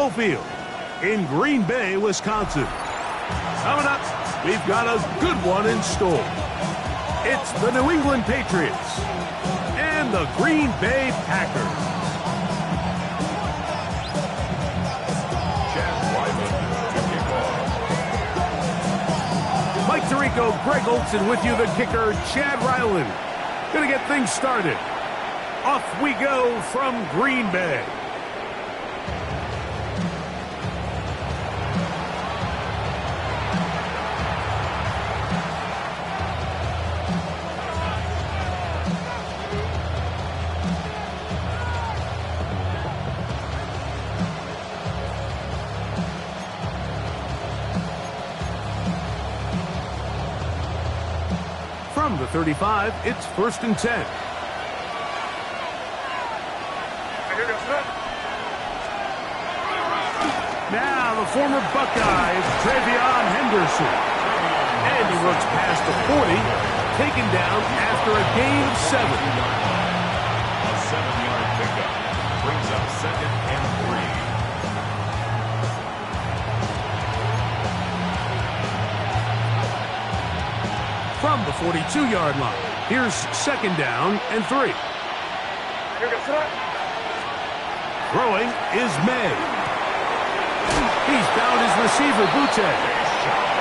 Lambeau Field in Green Bay, Wisconsin. Coming up, we've got a good one in store. It's the New England Patriots and the Green Bay Packers. Mike Tirico, Greg Olson with you, the kicker, Chad Ryland. Gonna get things started. Off we go from Green Bay. From the 35, it's 1st and 10. Now the former Buckeye is Travion Henderson. And he runs past the 40, taken down after a gain of 7. A 7-yard pickup brings up 2nd and 3. From the 42-yard line, here's 2nd down and 3. Throwing is May. He's found his receiver, Butte.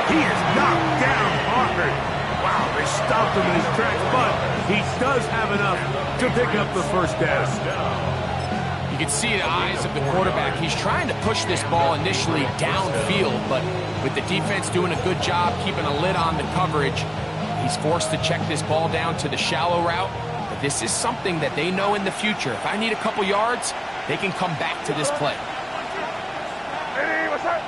He is knocked down hard. Wow, they stopped him in his tracks, but he does have enough to pick up the 1st down. You can see the eyes of the quarterback. He's trying to push this ball initially downfield, but with the defense doing a good job keeping a lid on the coverage, he's forced to check this ball down to the shallow route. But this is something that they know in the future. If I need a couple yards, they can come back to this play. Hey, what's up?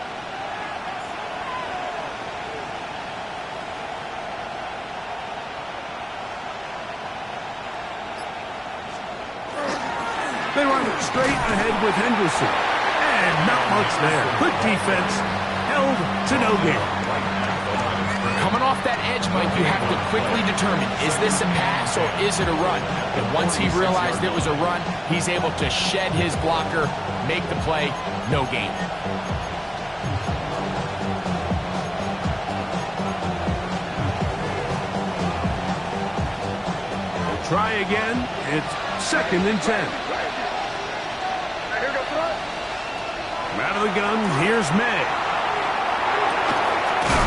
They run straight ahead with Henderson. And not much there. Good defense. Held to no gain. Coming off that edge, Mike, you have to quickly determine, is this a pass or is it a run? And once he realized it was a run, he's able to shed his blocker, make the play, no gain. We'll try again. It's 2nd and 10. From out of the gun, here's May.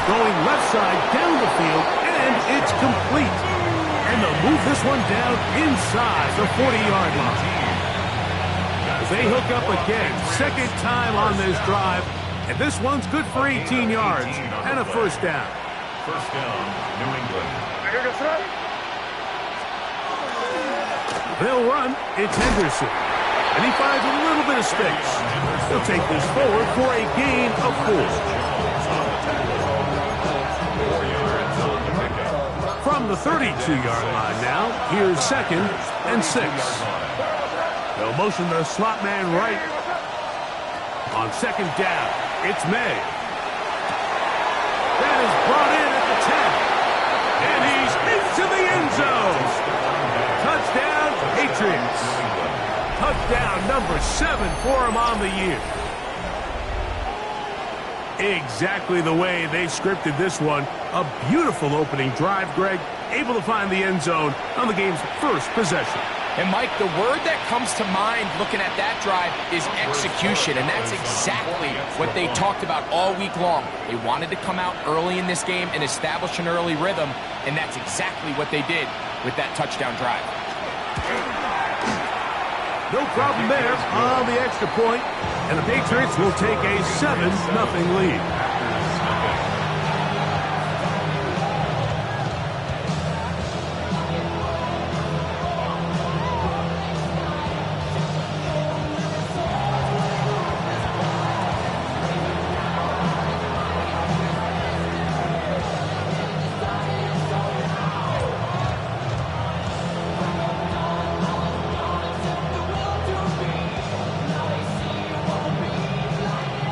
Going left side down the field, and it's complete. And they'll move this one down inside the 40-yard line. They hook up again, 2nd time on this drive, and this one's good for 18 yards and a 1st down. 1st down, New England. They'll run. It's Henderson. And he finds a little bit of space. He'll take this forward for a gain of 4. From the 32-yard line now, here's 2nd and 6. They'll motion the slot man right. On 2nd down, it's May. That is brought in at the 10. And he's into the end zone. Touchdown, Patriots. Touchdown number 7 for him on the year. Exactly the way they scripted this one. A beautiful opening drive, Greg. Able to find the end zone on the game's 1st possession. And, Mike, the word that comes to mind looking at that drive is execution, and that's exactly what they talked about all week long. They wanted to come out early in this game and establish an early rhythm, and that's exactly what they did with that touchdown drive. No problem there on the extra point, and the Patriots will take a 7-0 lead.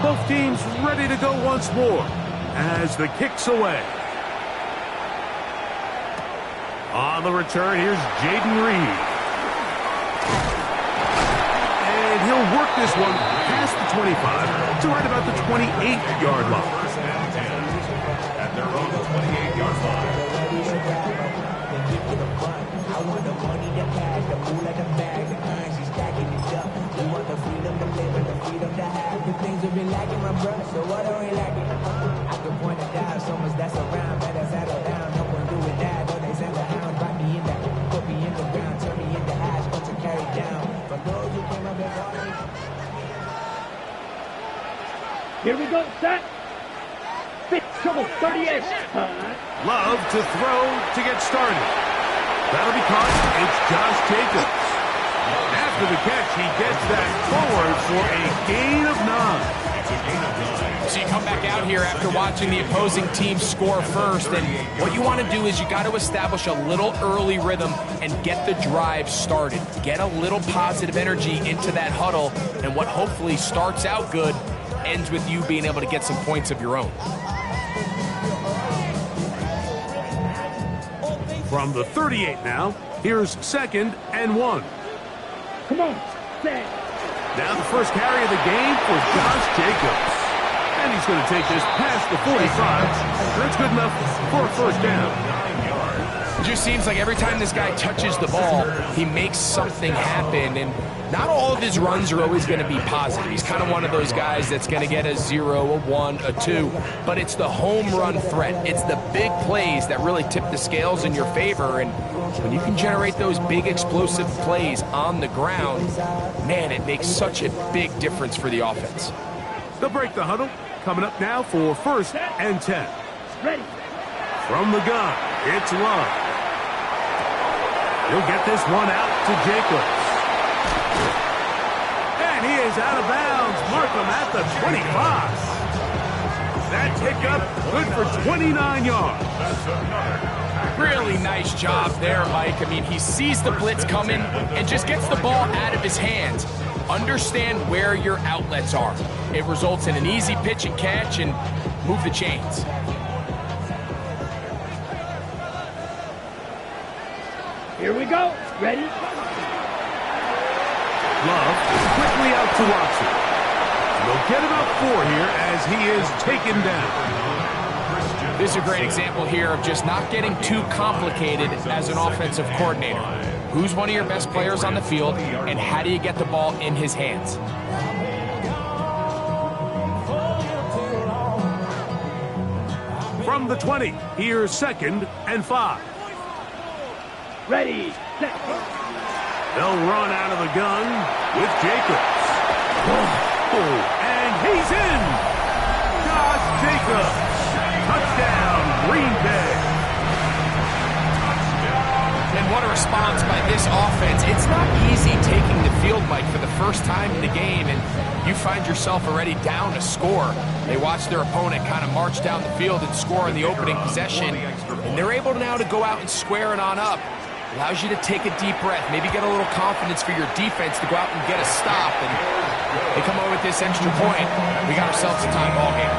Both teams ready to go once more as the kick's away. On the return, here's Jaden Reed. And he'll work this one past the 25. to right about the 28-yard line. First and 10 at their own 28-yard line. I want the money, the cash, the food, and the bag, the currency stacking it up. We want the freedom to live and the freedom to have. The things have been lacking, my brother, so what are we lacking? I can point it down, so much that's around, better settle down. No one doing that, though they send the hound, bite me in the, put me in the ground, turn me into ash, but to carry down. For those who came up and bought me. Here we go, set. Fit, trouble, 38. Love to throw to get started. That'll be caught. It's Josh Jacobs. After the catch, he gets that forward for a gain of 9. It's a gain of 9. So you come back out here after watching the opposing team score first, and what you want to do is you got to establish a little early rhythm and get the drive started. Get a little positive energy into that huddle, and what hopefully starts out good ends with you being able to get some points of your own. From the 38 now, here's 2nd and 1. Come on, set. Now the first carry of the game for Josh Jacobs. And he's going to take this past the 45. That's good enough for a first down. It just seems like every time this guy touches the ball, he makes something happen, and not all of his runs are always going to be positive. He's kind of one of those guys that's going to get a 0, a 1, a 2, but it's the home run threat. It's the big plays that really tip the scales in your favor, and when you can generate those big explosive plays on the ground, man, it makes such a big difference for the offense. They'll break the huddle. Coming up now for 1st and 10. Ready. From the gun, it's Love. He'll get this one out to Jacobs. And he is out of bounds. Markham at the 25. That pickup good for 29 yards. Really nice job there, Mike. I mean, he sees the blitz coming and just gets the ball out of his hands. Understand where your outlets are. It results in an easy pitch and catch and move the chains. Here we go. Ready? Love quickly out to Watson. They'll get about 4 here as he is taken down. This is a great example here of just not getting too complicated as an offensive coordinator. Who's one of your best players on the field, and how do you get the ball in his hands? From the 20, here's 2nd and 5. Ready, set. They'll run out of the gun with Jacobs. And he's in! Josh Jacobs. Touchdown, Green Bay. And what a response by this offense. It's not easy taking the field, Mike, for the first time in the game, and you find yourself already down a score. They watch their opponent kind of march down the field and score in the opening possession, and they're able now to go out and square it on up. Allows you to take a deep breath, maybe get a little confidence for your defense to go out and get a stop, and they come over with this extra point. We got ourselves a tie ball game.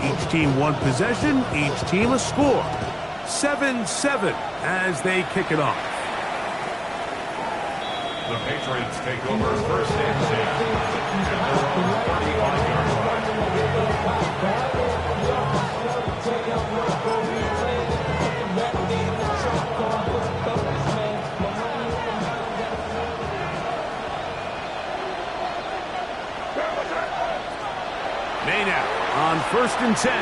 Each team one possession, each team a score. 7-7 as they kick it off. The Patriots take over 1st and 10 at their own 35-yard line. Maynard on 1st and 10.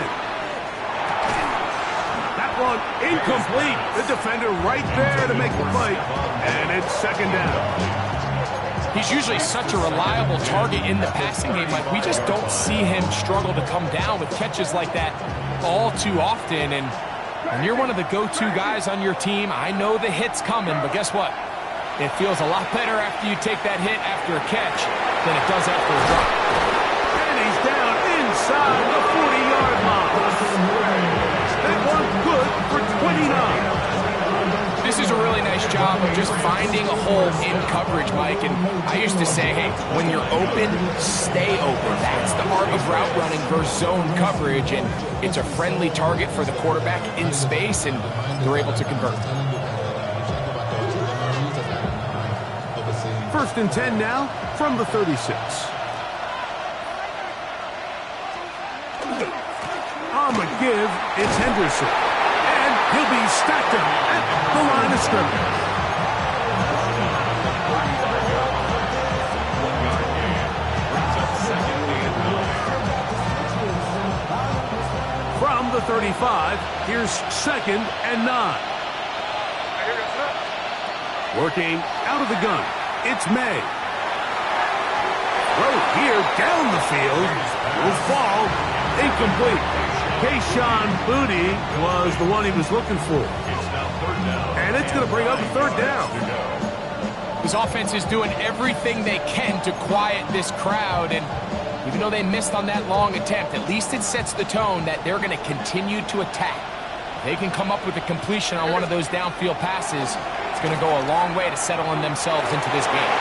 That one incomplete. The defender right there to make the fight. And it's 2nd down. He's usually such a reliable target in the passing game. Like, we just don't see him struggle to come down with catches like that all too often. And when you're one of the go-to guys on your team, I know the hit's coming, but guess what? It feels a lot better after you take that hit after a catch than it does after a drop. And he's down inside the 40-yard line. That one good for 29. This is a really nice job of just finding a hole in coverage, Mike. And I used to say, hey, when you're open, stay open. That's the art of route running versus zone coverage. And it's a friendly target for the quarterback in space, and they're able to convert. 1st and 10 now from the 36. On the give, it's Henderson. And he'll be stacked up at the line of scrimmage. From the 35, here's 2nd and 9. Working out of the gun, it's May. Throw here down the field. Will fall. Incomplete. Kayshawn Booty was the one he was looking for. And it's going to bring up a 3rd down. His offense is doing everything they can to quiet this crowd, and even though they missed on that long attempt, at least it sets the tone that they're going to continue to attack. If they can come up with a completion on one of those downfield passes, it's going to go a long way to settling themselves into this game.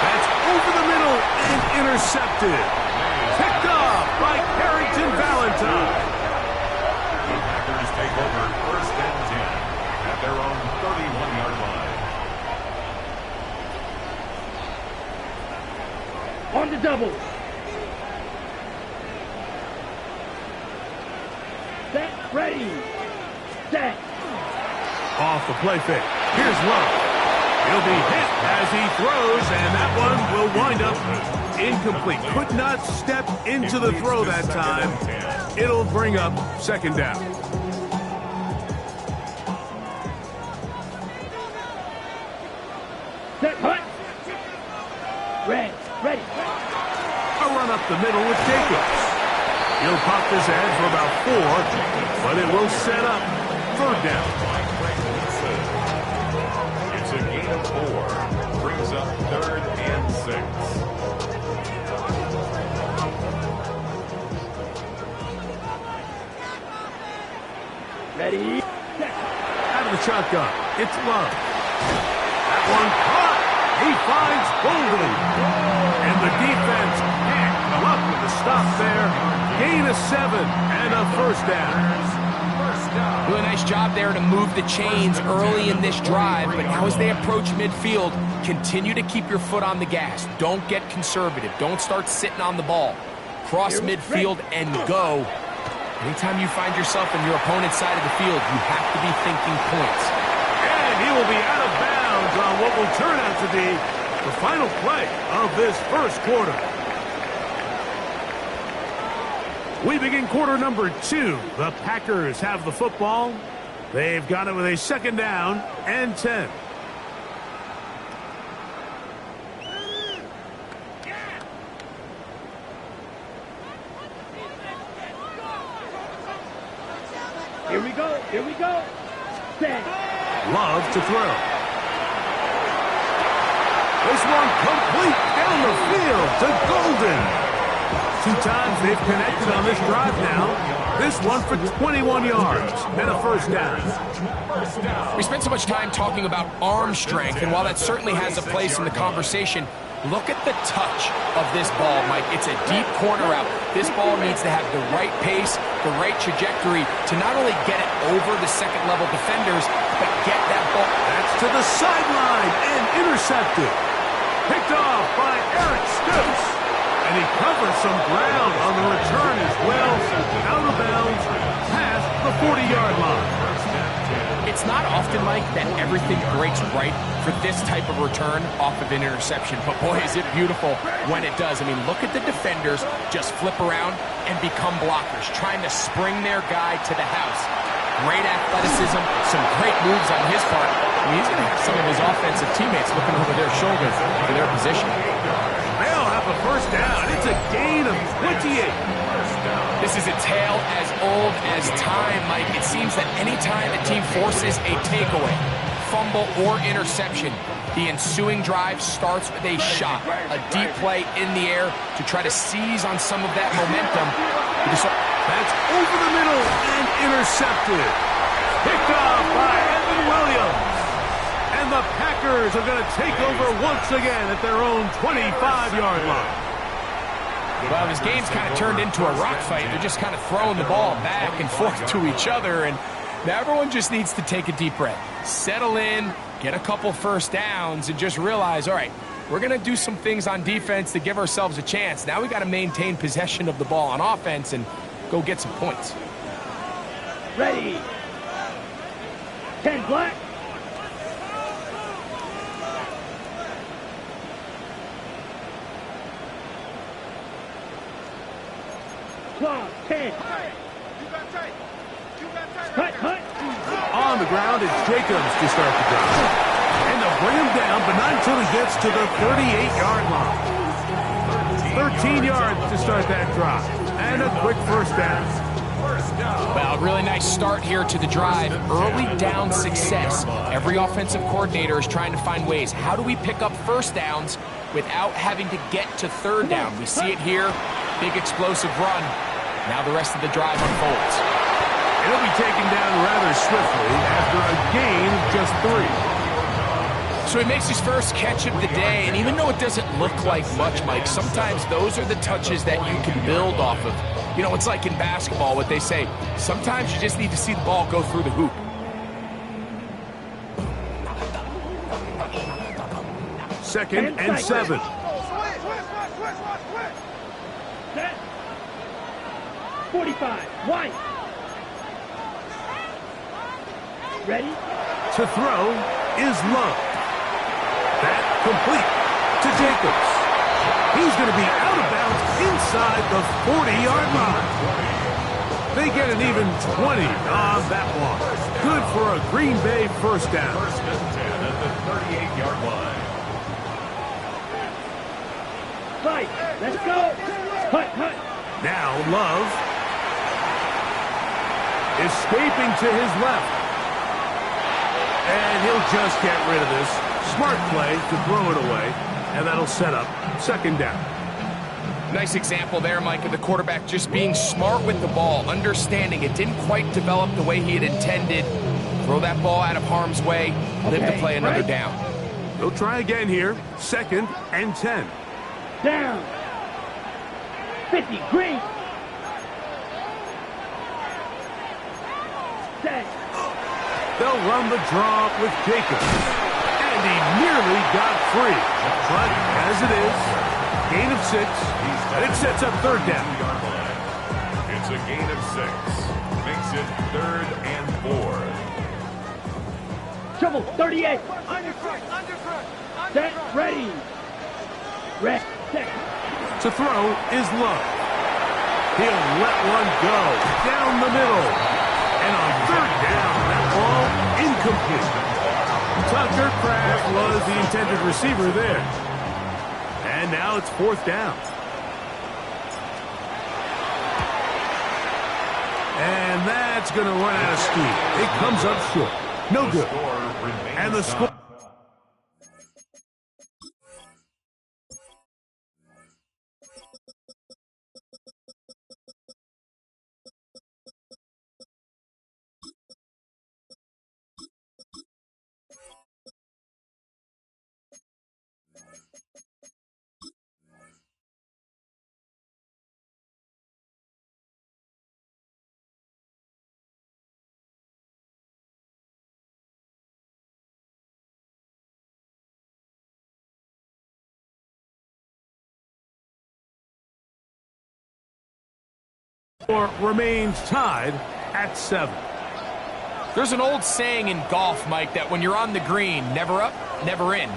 That's over the middle and intercepted. Picked off by Carrington Valentine. The Packers take over 1st and 10 at their own 31-yard line. On the double. Set, ready, set. Off the play fake. Here's Love. He'll be hit as he throws, and that one will wind up incomplete. Could not step into the throw that time. It'll bring up 2nd down. Set, hut. Ready. A run up the middle with Jacobs. He'll pop this ahead for about 4, but it will set up 3rd down. It's a gain of 4. Brings up 3rd and 6. Ready, set. Out of the shotgun, it's Love. That one caught. He finds Golden. And the defense can't come up with a stop there. Gain of 7 and a 1st down. Really nice job there to move the chains early in this drive, but now as they approach midfield, continue to keep your foot on the gas. Don't get conservative. Don't start sitting on the ball. Cross midfield and go. Anytime you find yourself on your opponent's side of the field, you have to be thinking points. And he will be out of bounds on what will turn out to be the final play of this 1st quarter. We begin quarter number 2. The Packers have the football. They've got it with a 2nd down and 10. Here we go. Set. Love to throw. This one complete down the field to Golden. 2 times they've connected on this drive now. This one for 21 yards and a 1st down. We spent so much time talking about arm strength, and while that certainly has a place in the conversation, look at the touch of this ball, Mike. It's a deep corner out. This ball needs to have the right pace, the right trajectory to not only get it over the 2nd-level defenders, but get that ball. That's to the sideline and intercepted. Picked off by Eric Stokes. And he covers some ground on the return as well. Out of bounds, past the 40-yard line. It's not often, Mike, that everything breaks right for this type of return off of an interception. But boy, is it beautiful when it does. I mean, look at the defenders just flip around and become blockers, trying to spring their guy to the house. Great athleticism, some great moves on his part. I mean, he's going to have some of his offensive teammates looking over their shoulders for their position. They'll have a 1st down. It's a gain of 28. This is a tale as old as time, Mike. It seems that any time a team forces a takeaway, fumble, or interception, the ensuing drive starts with a shot, a deep play in the air to try to seize on some of that momentum. That's over the middle and intercepted. Picked off by Evan Williams. And the Packers are going to take over once again at their own 25-yard line. Well, this game's kind of turned into a rock fight. They're just kind of throwing the ball back and forth to each other, and now everyone just needs to take a deep breath, settle in, get a couple first downs, and just realize, all right, we're going to do some things on defense to give ourselves a chance. Now we got to maintain possession of the ball on offense and go get some points. Ready. 10 black. Claw, 10. Cut. On the ground, it's Jacobs to start the drive. And they'll bring him down, but not until he gets to the 38-yard line. 13 yards to start that drive. And a quick first down. Well, really nice start here to the drive. Early down success. Every offensive coordinator is trying to find ways. How do we pick up first downs without having to get to third down? We see it here. Big explosive run. Now the rest of the drive unfolds. He'll be taken down rather swiftly after a gain of just 3. So he makes his first catch of the day, and even though it doesn't look like much, Mike, sometimes those are the touches that you can build off of. You know, it's like in basketball, what they say, sometimes you just need to see the ball go through the hoop. Second and 7. Set. 45. White. Ready? To throw is Love. That complete to Jacobs. He's going to be out of bounds inside the 40-yard line. They get an even 20 on that one. Good for a Green Bay first down. First and 10 at the 38-yard line. Right. Let's go. Cut. Now Love escaping to his left. And he'll just get rid of this. Smart play to throw it away. And that'll set up second down. Nice example there, Mike, of the quarterback just being smart with the ball, understanding it didn't quite develop the way he had intended. Throw that ball out of harm's way, live to play another down. They'll try again here. Second and 10. Down. 50. Green. Set. They'll run the draw with Jacobs. And he nearly got free. But as it is, gain of 6. And it sets up third down. It's a gain of 6. Makes it 3rd and 4. Trouble. 38. Set. Ready. Rest. Set. To throw is Love. He'll let one go down the middle. And on third down, that ball incomplete. Tucker Kraft was the intended receiver there. And now it's fourth down. And that's going to run out of steam. It comes up short. No good. And the score. Remains tied at 7. There's an old saying in golf, Mike, that when you're on the green, never up, never in.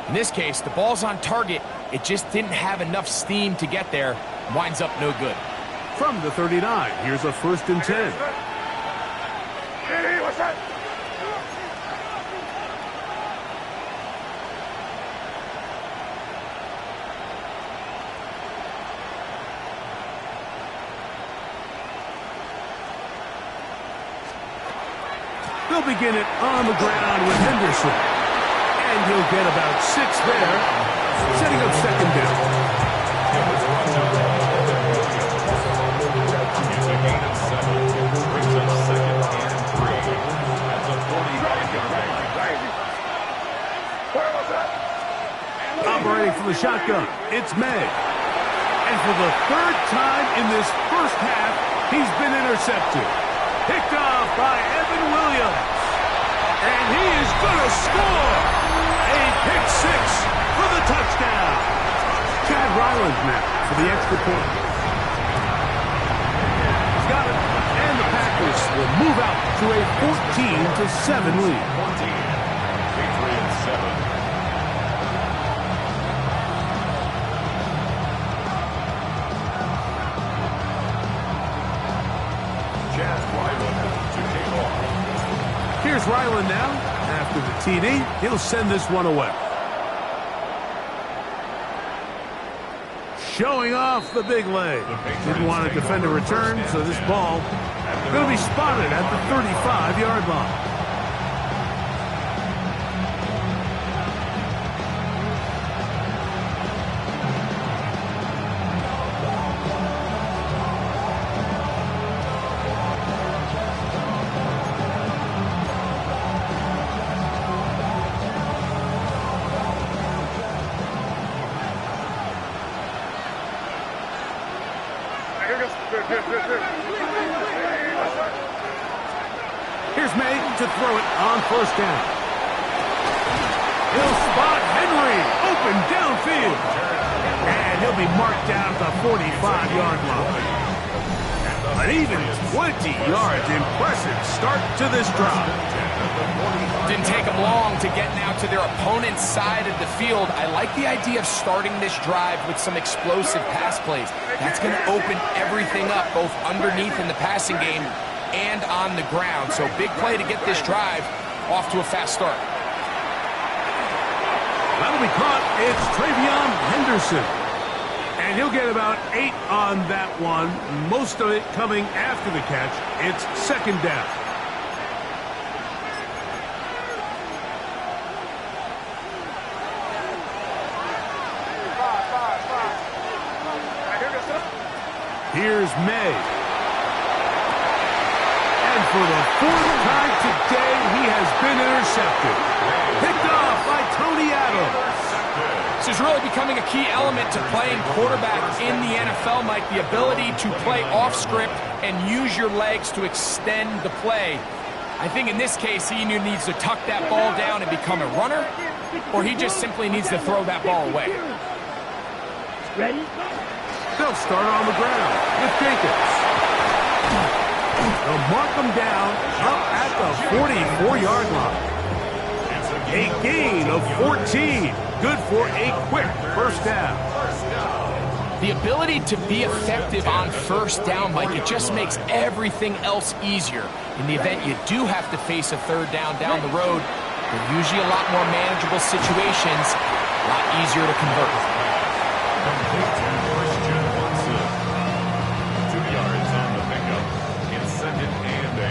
In this case, the ball's on target. It just didn't have enough steam to get there. Winds up no good. From the 39, here's a first and 10. Hey, what's that? They'll begin it on the ground with Henderson. And he'll get about 6 there, setting up second down. It's a gain of 7. Brings up 2nd and 3 at the 45-yard line. shotgun. It's May. And for the third time in this first half, he's been intercepted. Picked off by Evan Williams. And he is going to score. A pick six for the touchdown. Chad Ryland now for the extra point. He's got it. And the Packers will move out to a 14-7 lead. 14. Patriots 7. Here's Ryland now. After the TD, he'll send this one away. Showing off the big leg. Didn't want to defend a return, so this ball going to be spotted at the 35-yard line. Here's May to throw it on first down. He'll spot Henry open downfield. And he'll be marked down at the 45-yard line. An even 20 yards. Impressive start to this drive. Didn't take them long to get now to their opponent's side of the field. I like the idea of starting this drive with some explosive pass plays. That's going to open everything up, both underneath in the passing game and on the ground. So big play to get this drive off to a fast start. That'll be caught. It's Travion Henderson. And he'll get about 8 on that one. Most of it coming after the catch. It's second down. Here's May. And for the fourth time today, he has been intercepted. Picked off by Tony Adams. This is really becoming a key element to playing quarterback in the NFL, Mike. The ability to play off script and use your legs to extend the play. I think in this case, he either needs to tuck that ball down and become a runner, or he just simply needs to throw that ball away. Ready? They'll start on the ground with Jacobs. They'll mark him down up at the 44-yard line. A gain of 14. Good for a quick first down. The ability to be effective on first down, Mike, it just makes everything else easier. In the event you do have to face a third down the road, they're usually a lot more manageable situations, a lot easier to convert. 2 yards on the pickup. It's second and 8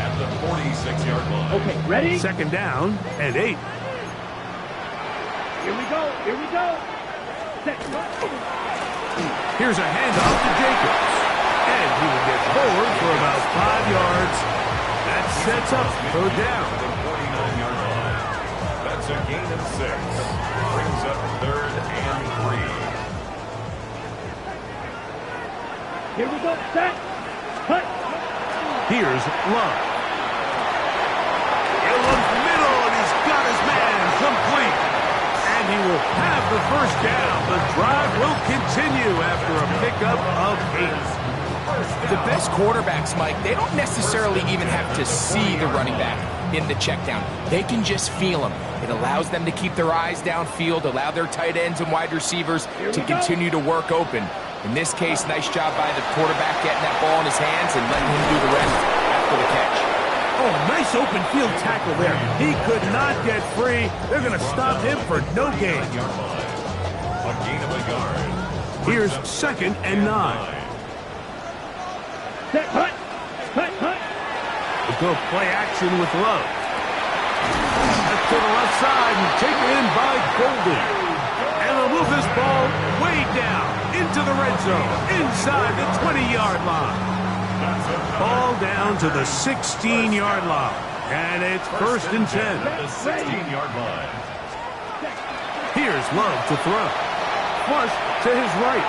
at the 46-yard line. Okay, ready? Second down and 8. Here we go. Here we go. Here's a handoff to Jacobs. And he will get forward for about 5 yards. That sets up third down. The 49-yard line. That's a gain of 6. Brings up third and 3. Here we go. Set. Cut. Here's Love. In the middle, and he's got his man complete. And he will have the first down. The drive will continue after a pickup of 8. The best quarterbacks, Mike, they don't necessarily even have to see the running back in the check down. They can just feel him. It allows them to keep their eyes downfield, allow their tight ends and wide receivers to continue to work open. In this case, nice job by the quarterback getting that ball in his hands and letting him do the rest after the catch. Oh, nice open field tackle there. He could not get free. They're going to stop him for no gain. A gain of a yard. Here's second and 9. Set. Cut. Cut. Cut. We'll go play action with Love. That's to the left side and taken in by Golden. And they'll move this ball way down into the red zone, inside the 20-yard line. Ball down to the 16-yard line. And it's first and 10. The 16-yard line. Here's Love to throw. flush to his right.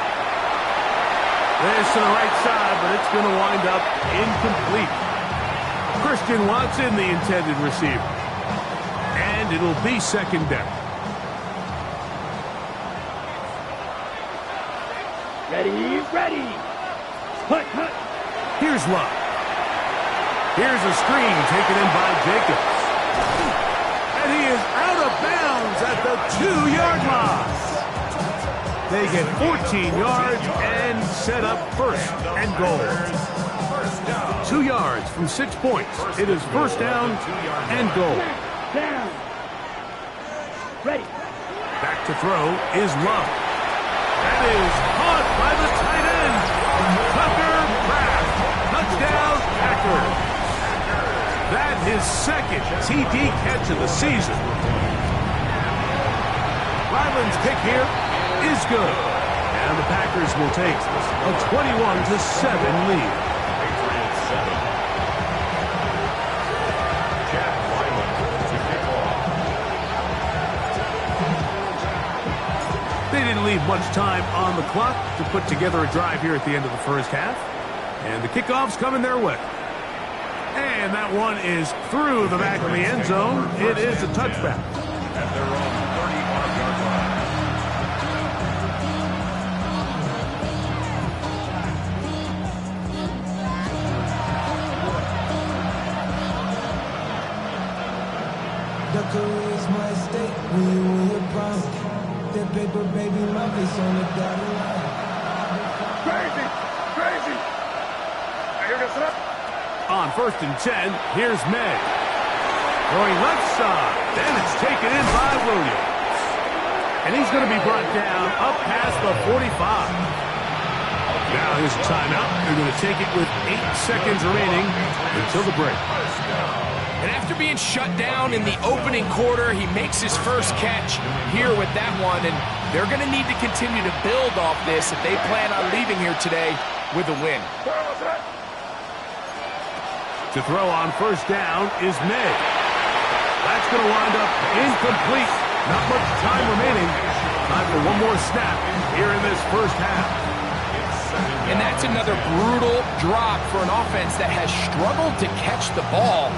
This to the right side, but it's going to wind up incomplete. Christian wants in the intended receiver. And it'll be second down. Ready. Hut. Here's Love. Here's a screen taken in by Jacobs. And he is out of bounds at the 2-yard line. They get 14 yards and set up first and goal. 2 yards from 6 points. It is first down and goal. Down. Ready. Back to throw is Love. That is caught by the tight end. Tucker Kraft. Touchdown, Packers. That is second TD catch of the season. Ryland's kick here is good. And the Packers will take a 21-7 lead. Patriots 7. Jack Ryland to kick off. They didn't leave much time on the clock to put together a drive here at the end of the first half. And the kickoff's coming their way. And that one is through the back of the end zone. It is a touchback. At their own 35-yard line. The career is my stake when you win your prime. That paper, baby, my face on the dotted line. Crazy. You're going to set up. On first and 10, here's May. Throwing left side. Then it's taken in by Williams. And he's going to be brought down up past the 45. Now here's a timeout. They're going to take it with 8 seconds remaining until the break. And after being shut down in the opening quarter, he makes his first catch here with that one. And they're going to need to continue to build off this if they plan on leaving here today with a win. To throw on first down is May. That's going to wind up incomplete. Not much time remaining. Time for one more snap here in this first half. And that's another brutal drop for an offense that has struggled to catch the ball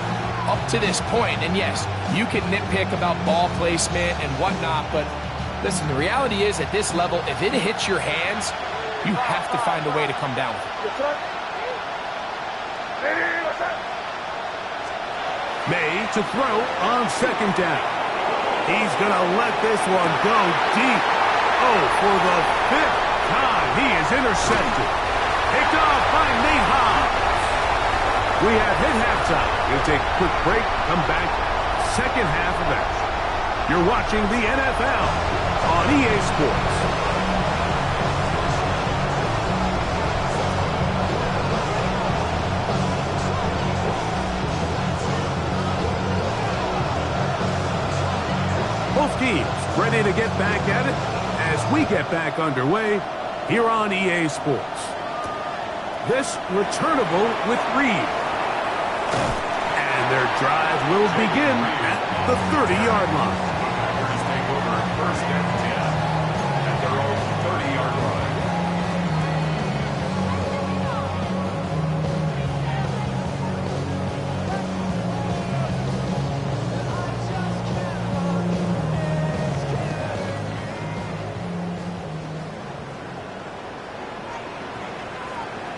up to this point. And yes, you can nitpick about ball placement and whatnot, but listen, the reality is at this level, if it hits your hands, you have to find a way to come down with it. May to throw on second down. He's going to let this one go deep. Oh, for the 5th time, he is intercepted. Picked off by Nate Hobbs. We have hit halftime. We'll take a quick break, come back, second half of action. You're watching the NFL on EA Sports. Both teams ready to get back at it as we get back underway here on EA Sports. This returnable with Reed. And their drive will begin at the 30-yard line. Packers take over first and 10 at their own 30-yard line.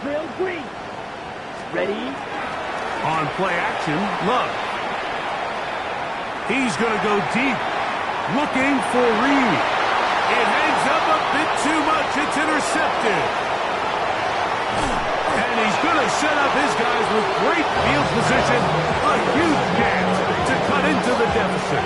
Drill green. Ready. On play action, Love. He's going to go deep, looking for Reed. It hangs up a bit too much. It's intercepted. And he's going to set up his guys with great field position. A huge chance to cut into the deficit.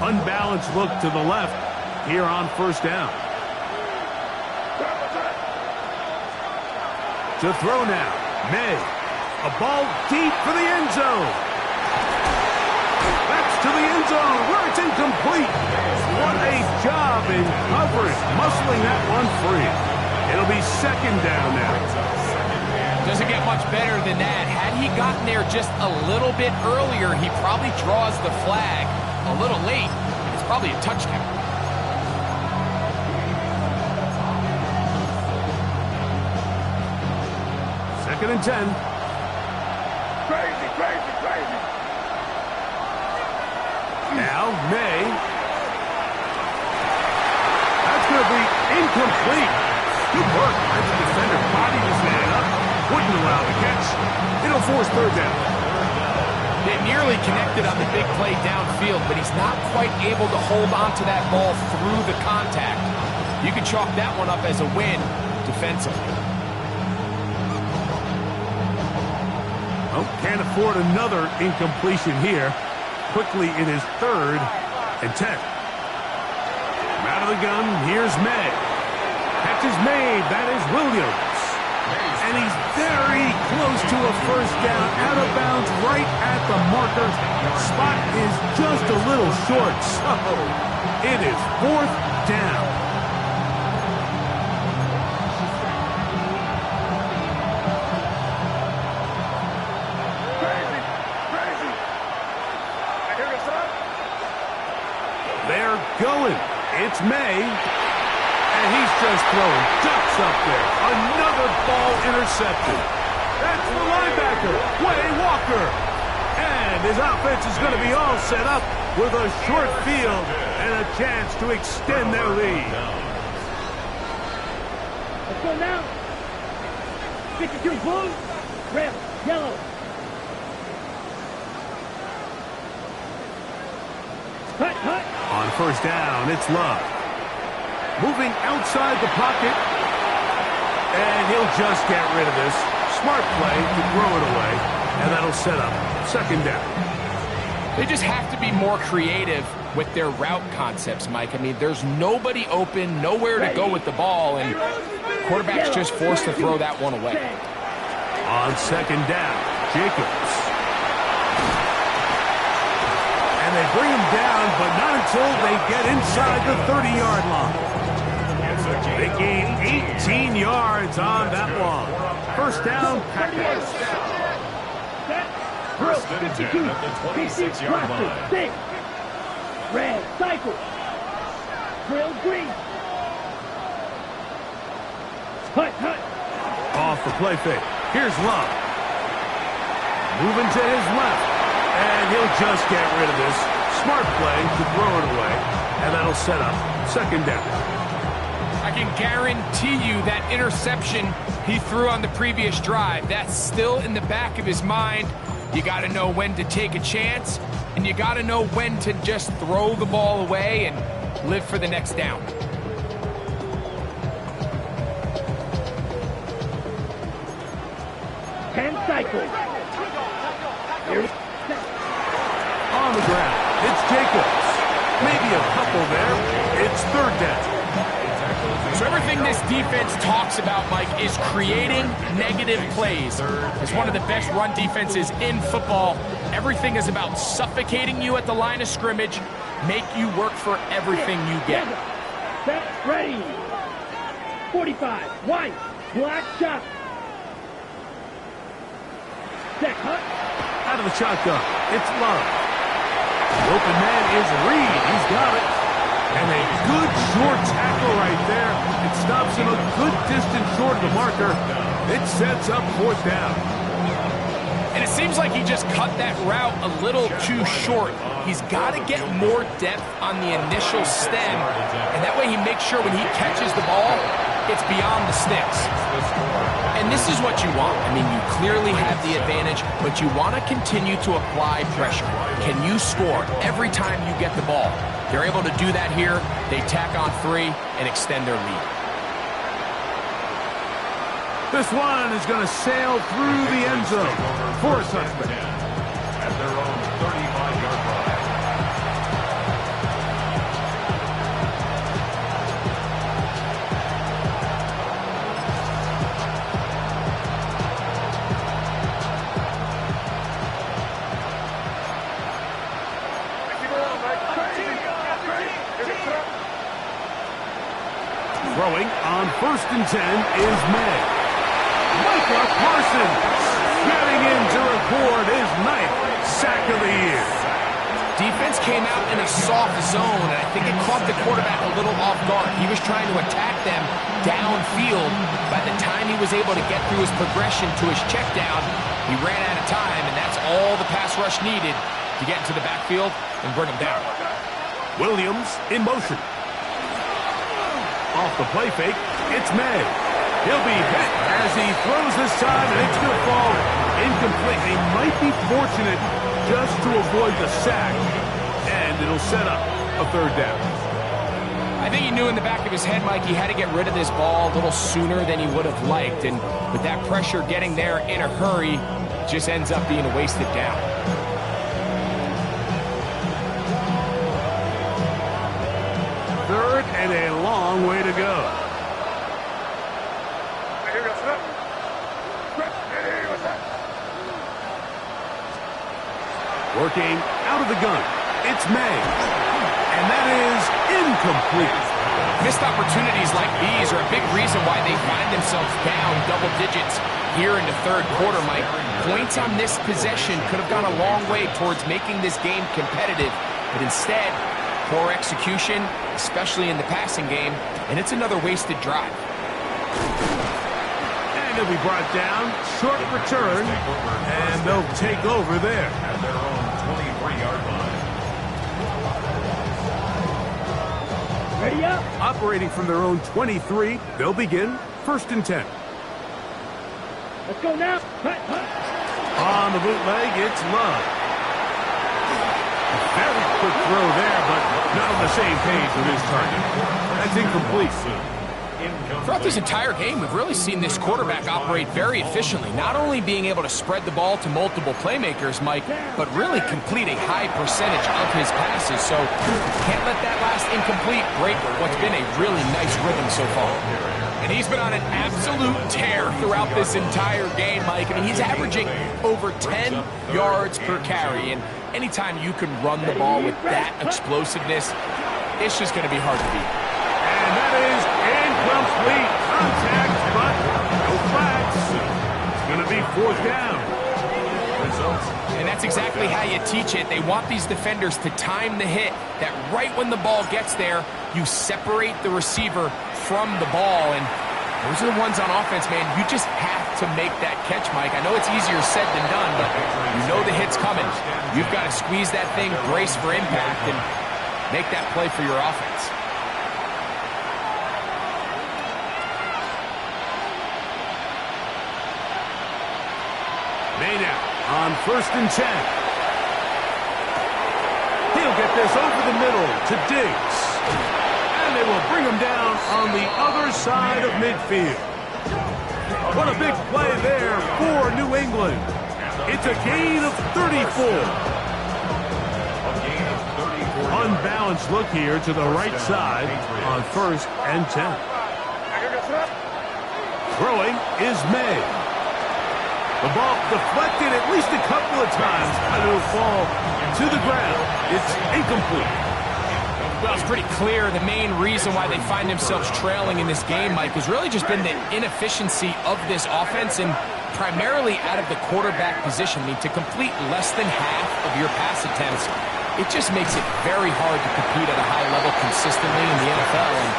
Unbalanced look to the left here on first down. To throw now, May. A ball deep for the end zone. That's to the end zone where it's incomplete. What a job in coverage, muscling that one free. It'll be second down now. Doesn't get much better than that. Had he gotten there just a little bit earlier, he probably draws the flag a little late. It's probably a touchdown. Second and 10. Crazy, crazy, crazy. Now, May. That's going to be incomplete. Good work. As the defender bodied his man up, wouldn't allow the catch. It'll force third down. They nearly connected on the big play downfield, but he's not quite able to hold on to that ball through the contact. You can chalk that one up as a win defensively. Oh, can't afford another incompletion here. Quickly in his third and 10. Out of the gun, here's May. Catch is made, that is Williams. And he's very close to a first down, out of bounds, right at the marker. Spot is just a little short, so it is fourth down. Crazy, crazy. I hear you, son. They're going. It's May. And he's just throwing ducks up there. Another ball intercepted. That's the linebacker, Way Walker. And his offense is going to be all set up with a short field and a chance to extend their lead. Let's go now. 52 blue, red, yellow. Hut, hut. On first down, it's Love. Moving outside the pocket. And he'll just get rid of this. Smart play to throw it away. And that'll set up second down. They just have to be more creative with their route concepts, Mike. I mean, there's nobody open, nowhere to go with the ball, and quarterback's just forced to throw that one away. On second down, Jacobs. And they bring him down, but not until they get inside the 30-yard line. They gain 18 yards on that one. First down, Packers. First and 10 at the 26-yard line. Six. Red, cycle. Drill green. Hut, hut. Off the play fake. Here's Love. Moving to his left. And he'll just get rid of this. Smart play to throw it away. And that'll set up second down. I can guarantee you that interception he threw on the previous drive, that's still in the back of his mind. You got to know when to take a chance, and you got to know when to just throw the ball away and live for the next down. Ten cycles. Here's On the ground, it's Jacobs. Maybe a couple there. It's third down. So everything this defense talks about, Mike, is creating negative plays. As one of the best run defenses in football, everything is about suffocating you at the line of scrimmage, make you work for everything you get. set, ready. 45, white, black shot. Set, hut. Out of the shotgun, it's Love. The open man is Reed. He's got it. And a good short tackle right there. It stops him a good distance short of the marker. It sets up fourth down. And it seems like he just cut that route a little too short. He's got to get more depth on the initial stem. And that way he makes sure when he catches the ball, it's beyond the sticks. And this is what you want. I mean, you clearly have the advantage, but you want to continue to apply pressure. Can you score every time you get the ball? They're able to do that here. They tack on 3 and extend their lead. This one is going to sail through the end zone for a touchdown. At their own 35-yard line. first and 10 is May. Micah Parsons getting in to record his 9th sack of the year. Defense came out in a soft zone, and I think it caught the quarterback a little off guard. He was trying to attack them downfield. By the time he was able to get through his progression to his check down, he ran out of time, and that's all the pass rush needed to get into the backfield and bring him down. Williams in motion. Off the play fake, it's May. He'll be hit as he throws this time, and it's going to fall incomplete. They might be fortunate just to avoid the sack, and it'll set up a third down. I think he knew in the back of his head, Mike, he had to get rid of this ball a little sooner than he would have liked, and with that pressure getting there in a hurry, it just ends up being a wasted down. Third and a long way to go. Working out of the gun. It's May. And that is incomplete. Missed opportunities like these are a big reason why they find themselves down double digits here in the third quarter, Mike. Points on this possession could have gone a long way towards making this game competitive, but instead, poor execution, especially in the passing game, and it's another wasted drive. And he'll be brought down, short return, and they'll take over there. At their own 23-yard line. Ready up. Operating from their own 23, they'll begin first and 10. Let's go now. On the bootleg, it's Love. A very quick throw there, but not on the same page with his target. That's incomplete. Throughout this entire game, we've really seen this quarterback operate very efficiently, not only being able to spread the ball to multiple playmakers, Mike, but really complete a high percentage of his passes. So can't let that last incomplete break what's been a really nice rhythm so far. And he's been on an absolute tear throughout this entire game, Mike. I mean, he's averaging over 10 yards per carry, and anytime you can run the ball with that explosiveness, it's just going to be hard to beat. And that is incomplete. Contact, but no flags. It's going to be fourth down. And that's exactly how you teach it. They want these defenders to time the hit, that right when the ball gets there, you separate the receiver from the ball. And those are the ones on offense, man. You just have to make that catch, Mike. I know it's easier said than done, but you know the hit's coming. You've got to squeeze that thing, brace for impact, and make that play for your offense. Maynard on first and 10. He'll get this over the middle to Diggs. And they will bring him down on the other side of midfield. What a big play there for New England. It's a gain of 34. Unbalanced look here to the right side on first and 10. Throwing is May. The ball deflected at least a couple of times, and it'll fall to the ground. It's incomplete. Well, it's pretty clear the main reason why they find themselves trailing in this game, Mike, has really just been the inefficiency of this offense and primarily out of the quarterback position. I mean, to complete less than half of your pass attempts, it just makes it very hard to compete at a high level consistently in the NFL. And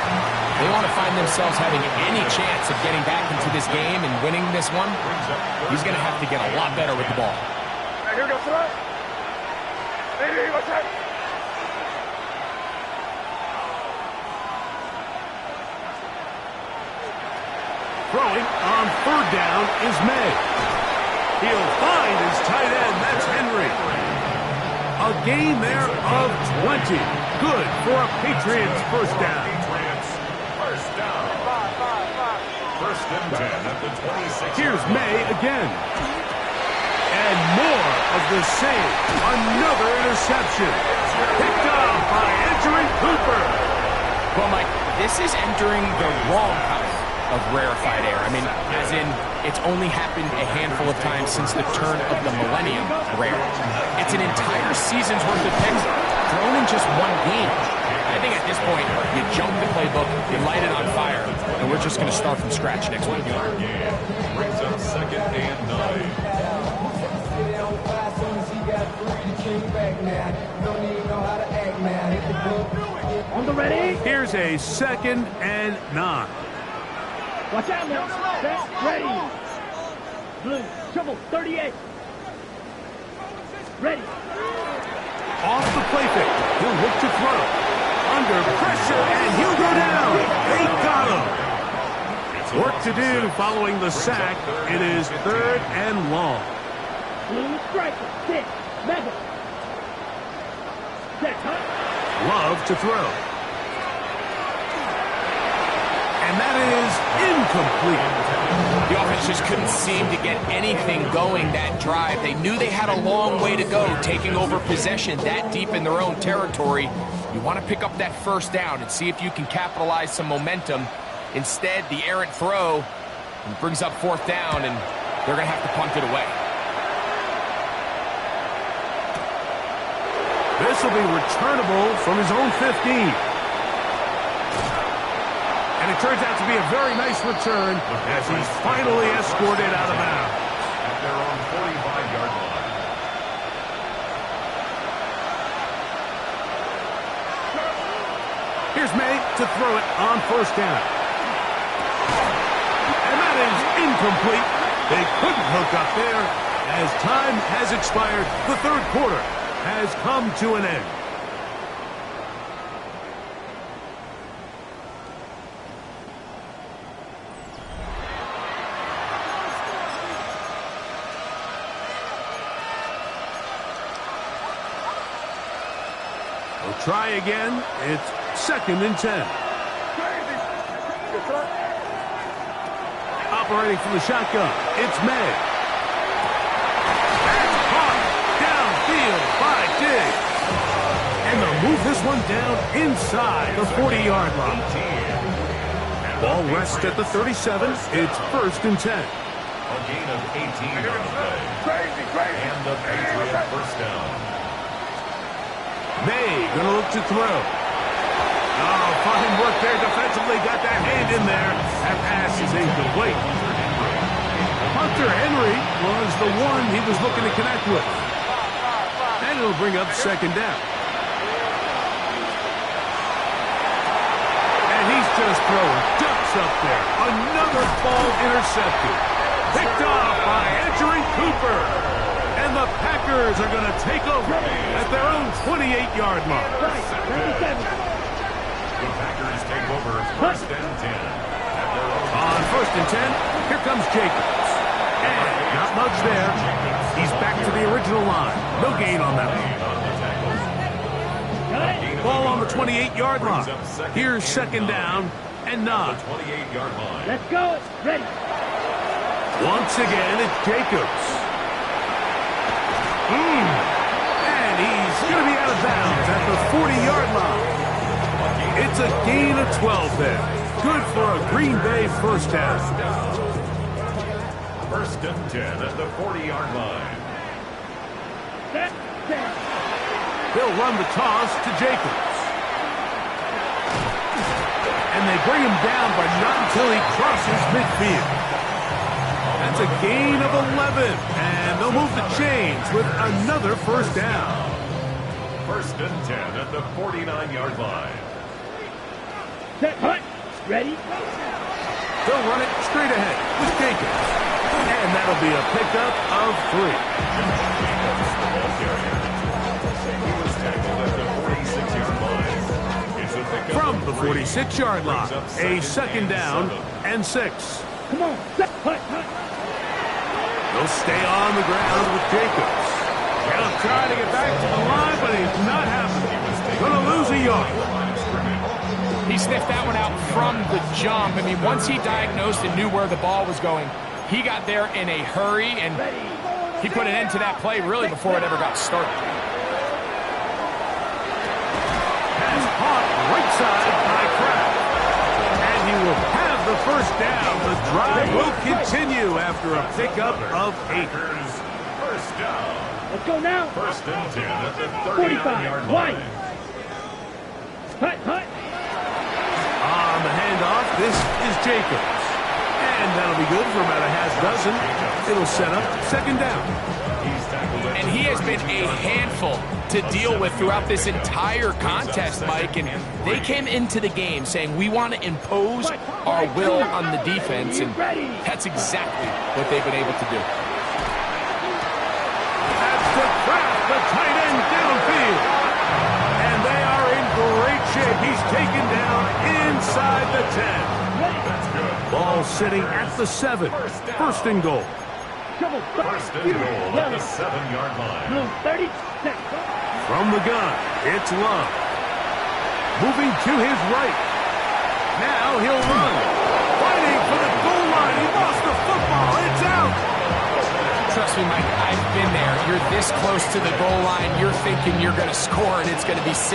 they want to find themselves having any chance of getting back into this game and winning this one. He's going to have to get a lot better with the ball. Throwing on third down is May. He'll find his tight end. That's Henry. A gain there of 20. Good for a Patriots first down. First and 10 at the 26. Here's May again. And more of the same. Another interception. Picked up by entering Cooper. Well, Mike, this is entering the wrong house of rarefied air. I mean, as in, it's only happened a handful of times since the turn of the millennium rare. It's an entire season's worth of picks thrown in just one game. I think at this point, you jump the playbook, you light it on fire, and we're just going to start from scratch next week. Brings up 2nd and 9. On the ready. Here's a 2nd and 9. Watch out, man. Set, ready. Blue, trouble, 38. Ready. Off the play fake. He'll look to throw. Under pressure, and he'll go down. They got him. Work to do following the sack. It is 3rd and long. Blue striker, 6, Madden. Set, huh? Love to throw. And that is incomplete. The offense just couldn't seem to get anything going that drive. They knew they had a long way to go, taking over possession that deep in their own territory. You want to pick up that first down and see if you can capitalize some momentum. Instead, the errant throw brings up 4th down, and they're going to have to punt it away. This will be returnable from his own 15. And it turns out to be a very nice return as he's finally escorted out of bounds. At their own 45-yard line. Here's May to throw it on 1st down. And that is incomplete. They couldn't hook up there as time has expired. The 3rd quarter has come to an end. We'll try again. It's 2nd and 10. Operating from the shotgun, it's May. That's caught downfield by Diggs. And they'll move this one down inside the 40-yard line. Ball rests at the 37. It's 1st and 10. A gain of 18 on the play. And the Patriot 1st down. May gonna look to throw. Oh, fine work there defensively. Got that hand in there. That pass is incomplete. Hunter Henry was the one he was looking to connect with. And it'll bring up 2nd down. And he's just throwing ducks up there. Another ball intercepted. Picked off by Edgerrin Cooper. And the Packers are going to take over at their own 28-yard line. The Packers take over 1st and 10. At their own On 1st and 10, here comes Jacobs. And not much there. He's back to the original line. No gain on that one. Ball on the 28-yard line. Here's 2nd down and 9. 28-yard line. Let's go. Ready. Once again, it's Jacobs. And he's going to be out of bounds at the 40-yard line. It's a gain of 12 there. Good for a Green Bay 1st down. 1st and 10 at the 40-yard line. Set. They'll run the toss to Jacobs. And they bring him down, but not until he crosses midfield. That's a gain of 11. And they'll move the chains with another 1st down. 1st and 10 at the 49-yard line. Set. Hunt. Ready. They'll run it straight ahead with Jacobs. And that'll be a pickup of 3. He was tackled at the 46-yard line. It's a pickup From the 46-yard line, a 2nd down and 6. Come on. Set. Hunt. They'll stay on the ground with Jacobs. He'll try to get back to the line, but he's not happening. Gonna lose a yard. He sniffed that one out from the jump. I mean, once he diagnosed and knew where the ball was going, he got there in a hurry, and he put an end to that play really before it ever got started. Pass caught right side by Kraft. And he will have the 1st down. The drive will continue after a pickup of 8. 1st down. Let's go now. 1st and 10 at the 45. 39-yard line. Hunt. This is Jacobs. And that'll be good for about a half dozen. It'll set up second down. And he has been a handful to deal with throughout this entire contest, Mike. And they came into the game saying, we want to impose our will on the defense. And that's exactly what they've been able to do. That's the Kraft, the tight end downfield. And they are in great shape. He's taken down inside the 10. Ball sitting at the 7. First and goal. First and goal at the 7-yard line. 36. From the gun, it's Love. Moving to his right. Now he'll run. Fighting for the goal line. He lost the football. It's out. Trust me, Mike, I've been there. You're this close to the goal line. You're thinking you're going to score and it's going to be 6.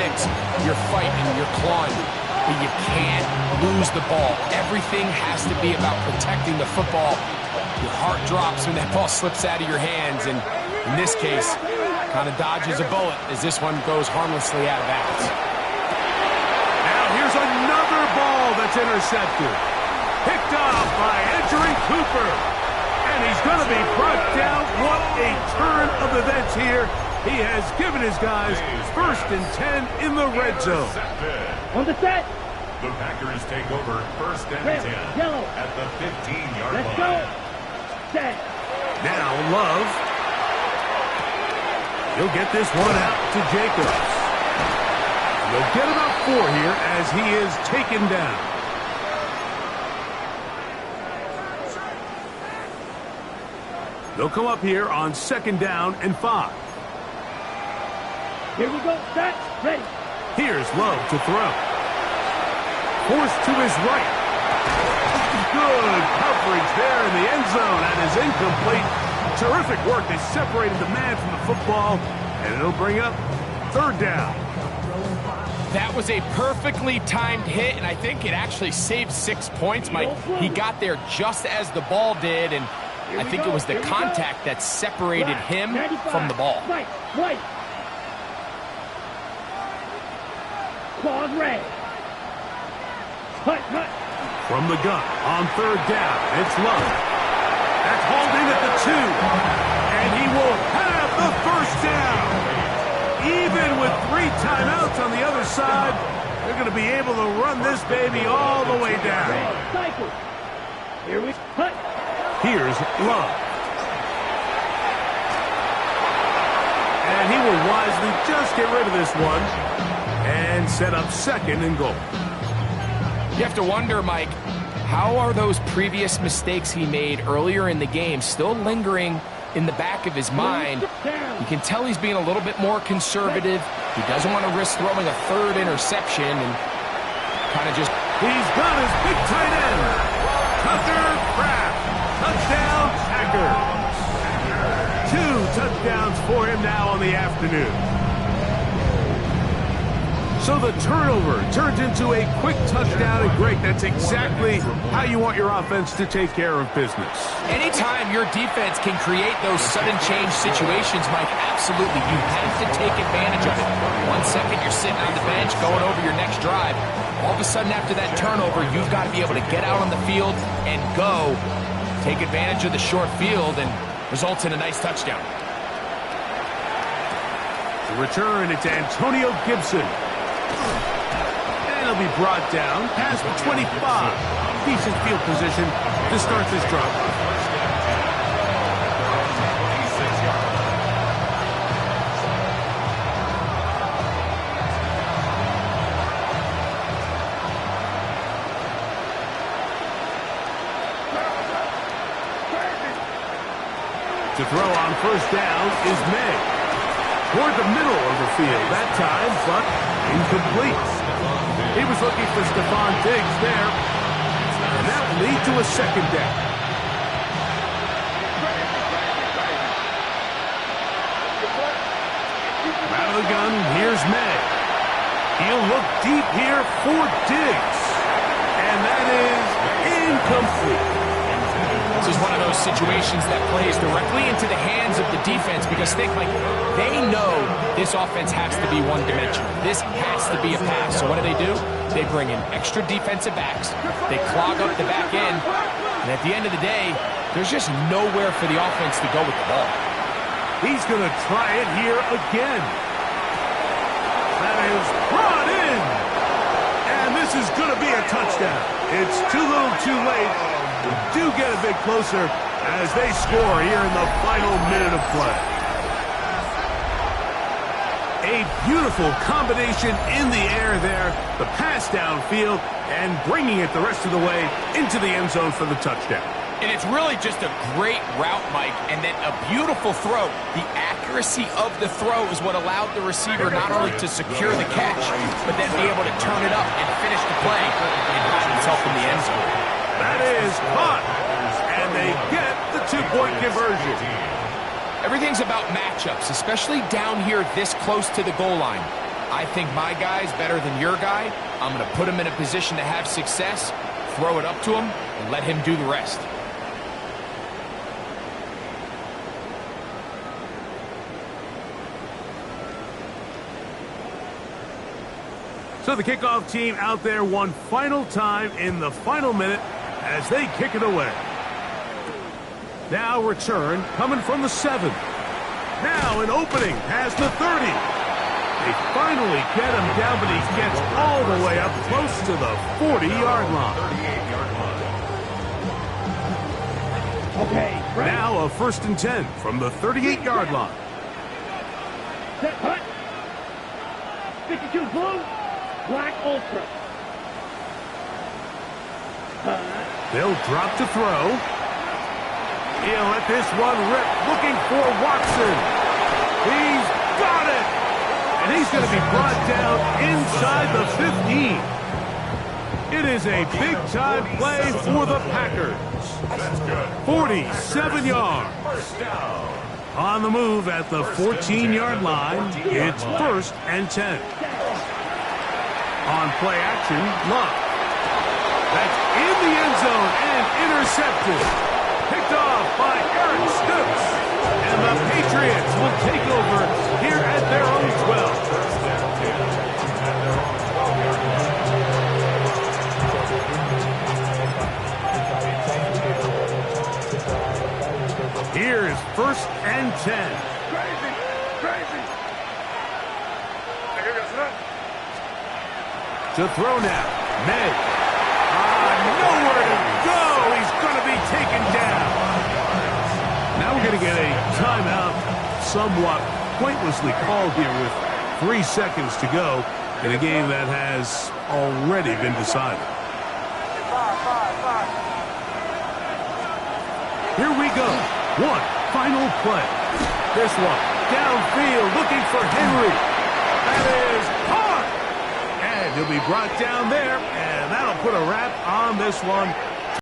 You're fighting, you're clawing. But you can't lose the ball. Everything has to be about protecting the football. Your heart drops when that ball slips out of your hands, and in this case, kind of dodges a bullet as this one goes harmlessly out of bounds. Now here's another ball that's intercepted. Picked off by Edgerrin Cooper. And he's going to be brought down. What a turn of events here. He has given his guys first and 10 in the red zone. On the set. The Packers take over first and Red, 10 yellow. at the 15-yard line. Let's go. Set. Now Love. He'll get this one out to Jacobs. They'll get about 4 here as he is taken down. They'll come up here on second down and 5. Here we go. Set. Ready. Here's Love to throw. Forced to his right. Good coverage there in the end zone. That is incomplete. Terrific work. They separated the man from the football, and it'll bring up third down. That was a perfectly timed hit, and I think it actually saved 6 points, Mike. He got there just as the ball did, and I think it was the contact that separated him from the ball. Right. Right. Claws red. Hut, hut. From the gun on third down, it's Love. That's hauled in at the 2. And he will have the first down. Even with 3 timeouts on the other side, they're going to be able to run this baby all the way down. Cycle. Here we hut. Here's Love. And he will wisely just get rid of this one and set up second and goal. You have to wonder, Mike, how are those previous mistakes he made earlier in the game still lingering in the back of his mind? You can tell he's being a little bit more conservative. He doesn't want to risk throwing a 3rd interception and kind of just... He's got his big tight end, Tucker Kraft. Touchdown, Packers. 2 touchdowns for him now on the afternoon. So the turnover turns into a quick touchdown, and Greg, that's exactly how you want your offense to take care of business. Anytime your defense can create those sudden change situations, Mike, absolutely, you have to take advantage of it. 1 second you're sitting on the bench going over your next drive. All of a sudden after that turnover, you've got to be able to get out on the field and go. Take advantage of the short field and results in a nice touchdown. The return, it's Antonio Gibson. And he'll be brought down past the 25. Decent field position to start this drive. To throw on first down is May. Toward the middle of the field that time, but incomplete. He was looking for Stephon Diggs there, and that will lead to a second down. Out of the gun, here's May. He'll look deep here for Diggs, and that is incomplete. This is one of those situations that plays directly into the hands of the defense because think, like, they know this offense has to be one-dimensional. This has to be a pass. So what do? They bring in extra defensive backs. They clog up the back end. And at the end of the day, there's just nowhere for the offense to go with the ball. He's going to try it here again. That is brought in. And this is going to be a touchdown. It's too little too late. We do get a bit closer as they score here in the final minute of play. A beautiful combination in the air there. The pass downfield and bringing it the rest of the way into the end zone for the touchdown. And it's really just a great route, Mike, and then a beautiful throw. The accuracy of the throw is what allowed the receiver not only to secure the catch, but then be able to turn it up and finish the play and find himself in the end zone. That is caught, and they get the two-point conversion. Everything's about matchups, especially down here this close to the goal line. I think my guy's better than your guy. I'm going to put him in a position to have success, throw it up to him, and let him do the rest. So the kickoff team out there one final time in the final minute as they kick it away. Now return coming from the 7. Now an opening past the 30. They finally get him down, but he gets all the way up close to the 40-yard line. 38-yard line. Okay, right. Now a 1st and 10 from the 38-yard line. Set, hut. 52 blue, black ultra. They'll drop to throw. He'll let this one rip, looking for Watson. He's got it! And he's going to be brought down inside the 15. It is a big-time play for the Packers. 47 yards. First down. On the move at the 14-yard line, it's 1st and 10. On play action, Love. That's in the end zone and intercepted. Picked off by Eric Stokes. And the Patriots will take over here at their own 12. Here's 1st and 10. Crazy! Crazy! To throw now. May. Nowhere to go. He's going to be taken down. Now we're going to get a timeout, somewhat pointlessly called here with 3 seconds to go in a game that has already been decided. Here we go. One final play. This one downfield looking for Henry. That is caught. And he'll be brought down there, and that'll put a wrap on this one.